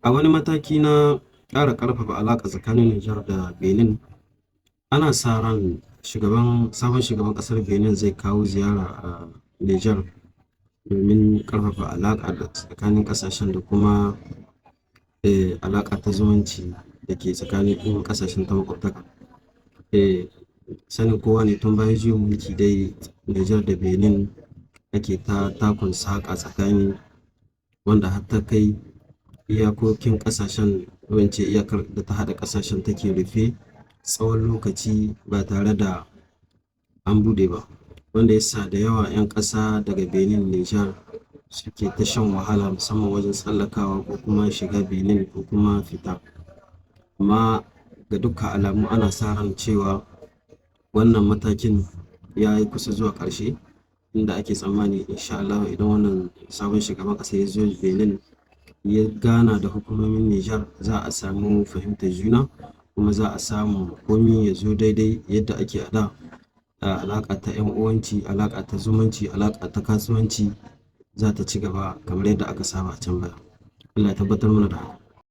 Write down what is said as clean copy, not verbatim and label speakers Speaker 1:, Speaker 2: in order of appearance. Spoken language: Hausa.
Speaker 1: A wani mataki na ƙara ƙarfafa alaƙa tsakanin Nijar da Benin, ana sa ran sabon shugaban ƙasar Benin zai kawo ziyara a Nijar domin ƙarfafa alaƙa da tsakanin ƙasashen da kuma alaƙa ta zumunci da ke tsakanin ƙasashen ta maƙwabtaka. Eh, Sanin kowa ne tun bayan juyin mulki dai Nijar da Benin ake ta takun saƙa tsakani, wanda har ta kai iyakokin ƙasashen, ko in ce iyakar da ta haɗa ƙasashen take rufe tsawon lokaci ba tare da an buɗe ba, wanda ya sa da yawa 'yan ƙasa daga Benin Nijar suke ta shan wahala musamman wajen tsallakawa ko kuma shiga Benin ko kuma fita. Amma ga dukkan alamu ana sa ran cewa wannan matakin ya yi kusa zuwa ƙarshe, inda ake tsammani insha Allah idan wannan sabon shugaban ƙasa ya zo Benin ya gana da hukumomin Nijar za a samu fahimtar juna, kuma za a samu komi ya zo daidai yadda ake a da. Alaƙa ta 'yan uwanci, alaƙa ta zumunci, alaƙa ta kasuwanci za ta ci gaba kamar yadda aka saba a can baya. Allah ya tabbatar mana da haka.